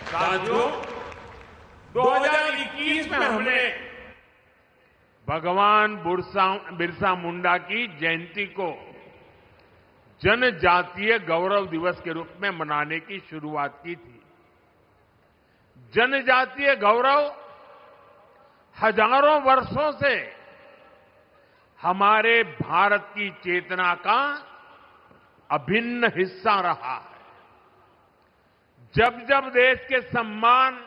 साथियों, 2021 में हमने भगवान बिरसा मुंडा की जयंती को जनजातीय गौरव दिवस के रूप में मनाने की शुरुआत की थी। जनजातीय गौरव हजारों वर्षों से हमारे भारत की चेतना का अभिन्न हिस्सा रहा है। जब जब देश के सम्मान,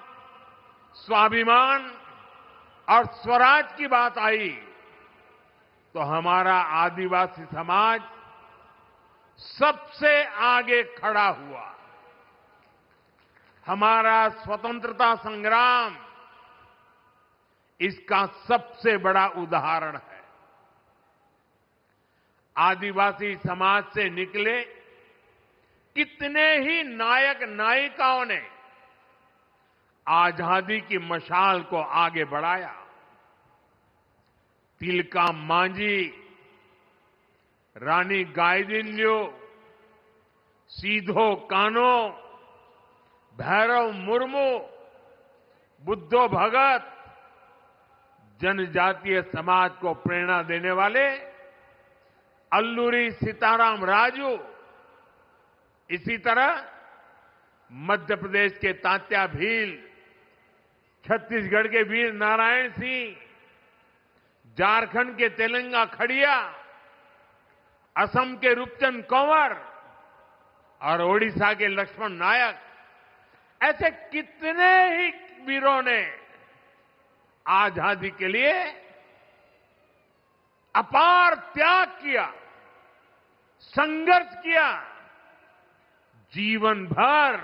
स्वाभिमान और स्वराज की बात आई तो हमारा आदिवासी समाज सबसे आगे खड़ा हुआ। हमारा स्वतंत्रता संग्राम इसका सबसे बड़ा उदाहरण है। आदिवासी समाज से निकले कितने ही नायक नायिकाओं ने आजादी की मशाल को आगे बढ़ाया। तिलका मांझी, रानी गाइदिन्ल्यू, सीधो कान्हो, भैरव मुर्मू, बुद्धो भगत, जनजातीय समाज को प्रेरणा देने वाले अल्लूरी सीताराम राजू, इसी तरह मध्य प्रदेश के तात्या भील, छत्तीसगढ़ के वीर नारायण सिंह, झारखंड के तेलंगा खड़िया, असम के रूपचंद कंवर और ओडिशा के लक्ष्मण नायक, ऐसे कितने ही वीरों ने आजादी के लिए अपार त्याग किया, संघर्ष किया, जीवन भर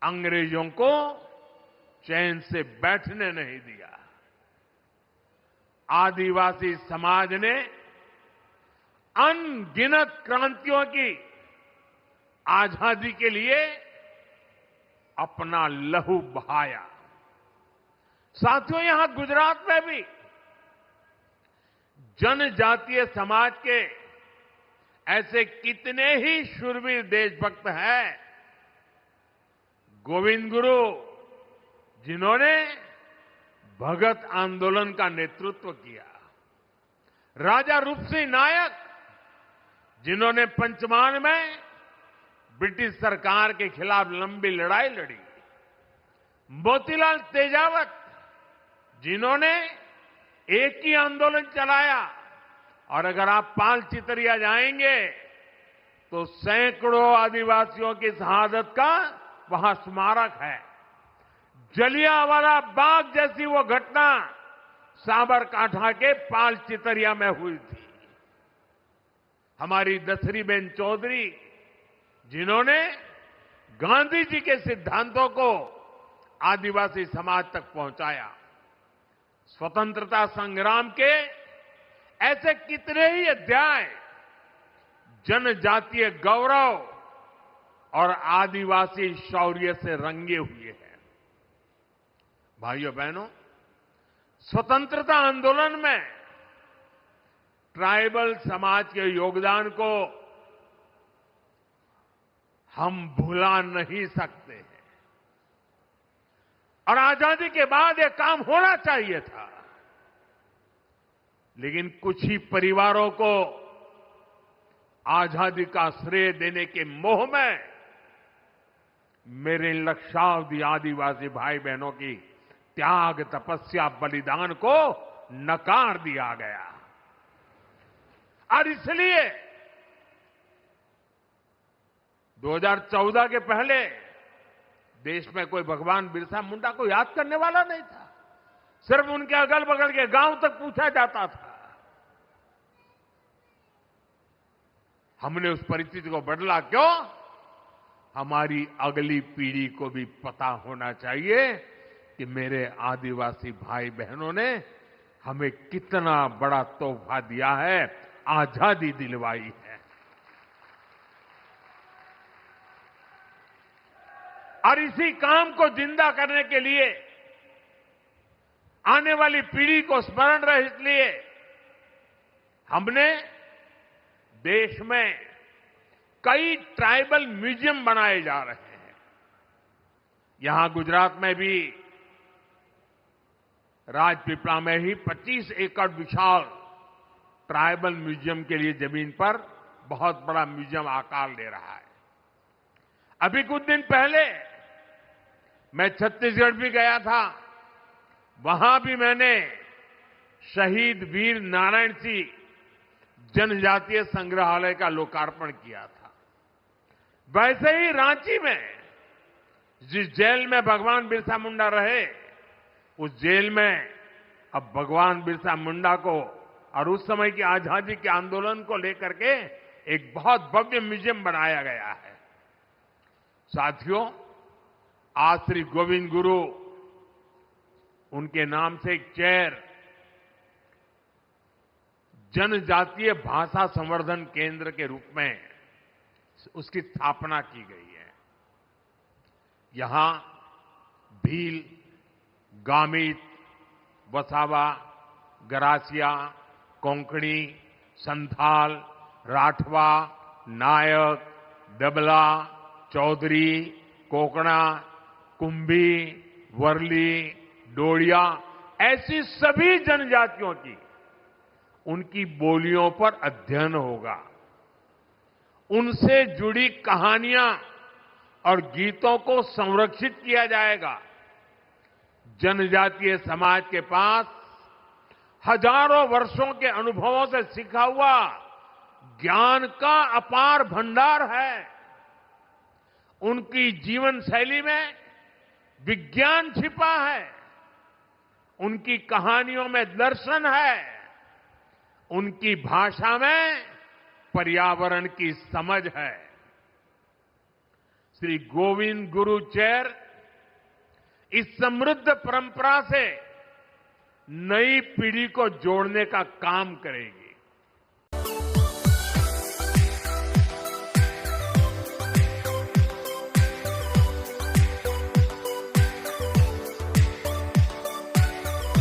अंग्रेजों को चैन से बैठने नहीं दिया। आदिवासी समाज ने अनगिनत क्रांतियों की आजादी के लिए अपना लहू बहाया। साथियों, यहां गुजरात में भी जनजातीय समाज के ऐसे कितने ही शूरवीर देशभक्त हैं। गोविंद गुरु, जिन्होंने भगत आंदोलन का नेतृत्व किया, राजा रूपसिंह नायक, जिन्होंने पंचमहाल में ब्रिटिश सरकार के खिलाफ लंबी लड़ाई लड़ी, मोतीलाल तेजावत, जिन्होंने एक ही आंदोलन चलाया, और अगर आप पाल चितरिया जाएंगे तो सैकड़ों आदिवासियों की शहादत का वहां स्मारक है। जलियांवाला बाग जैसी वो घटना साबरकांठा के पाल चितरिया में हुई थी। हमारी दसरीबेन चौधरी, जिन्होंने गांधी जी के सिद्धांतों को आदिवासी समाज तक पहुंचाया। स्वतंत्रता संग्राम के ऐसे कितने ही अध्याय जनजातीय गौरव और आदिवासी शौर्य से रंगे हुए हैं। भाइयों बहनों, स्वतंत्रता आंदोलन में ट्राइबल समाज के योगदान को हम भुला नहीं सकते हैं, और आजादी के बाद यह काम होना चाहिए था। लेकिन कुछ ही परिवारों को आजादी का श्रेय देने के मोह में मेरे लक्षावधि आदिवासी भाई बहनों की त्याग, तपस्या, बलिदान को नकार दिया गया। और इसलिए 2014 के पहले देश में कोई भगवान बिरसा मुंडा को याद करने वाला नहीं था। सिर्फ उनके अगल बगल के गांव तक पूछा जाता था। हमने उस परिस्थिति को बदला। क्यों? हमारी अगली पीढ़ी को भी पता होना चाहिए कि मेरे आदिवासी भाई बहनों ने हमें कितना बड़ा तोहफा दिया है, आजादी दिलवाई है। और इसी काम को जिंदा करने के लिए, आने वाली पीढ़ी को स्मरण रहे, इसलिए हमने देश में कई ट्राइबल म्यूजियम बनाए जा रहे हैं। यहां गुजरात में भी राजपीपला में ही 25 एकड़ विशाल ट्राइबल म्यूजियम के लिए जमीन पर बहुत बड़ा म्यूजियम आकार ले रहा है। अभी कुछ दिन पहले मैं छत्तीसगढ़ भी गया था। वहां भी मैंने शहीद वीर नारायण सिंह जनजातीय संग्रहालय का लोकार्पण किया था। वैसे ही रांची में जिस जेल में भगवान बिरसा मुंडा रहे, उस जेल में अब भगवान बिरसा मुंडा को और उस समय की आजादी के आंदोलन को लेकर के एक बहुत भव्य म्यूजियम बनाया गया है। साथियों, आज श्री गोविंद गुरु उनके नाम से एक चेयर जनजातीय भाषा संवर्धन केंद्र के रूप में उसकी स्थापना की गई है। यहां भील, गामित, वसावा, गरासिया, कोंकणी, संथाल, राठवा, नायक, दबला, चौधरी, कोकणा, कुंभी, वर्ली, डोडिया, ऐसी सभी जनजातियों की उनकी बोलियों पर अध्ययन होगा। उनसे जुड़ी कहानियां और गीतों को संरक्षित किया जाएगा। जनजातीय समाज के पास हजारों वर्षों के अनुभवों से सीखा हुआ ज्ञान का अपार भंडार है। उनकी जीवन शैली में विज्ञान छिपा है। उनकी कहानियों में दर्शन है। उनकी भाषा में पर्यावरण की समझ है। श्री गोविंद गुरु चेयर इस समृद्ध परंपरा से नई पीढ़ी को जोड़ने का काम करेगी।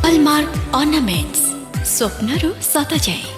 हॉलमार्क ऑर्नामेंट्स, स्वप्नरू सतजाई।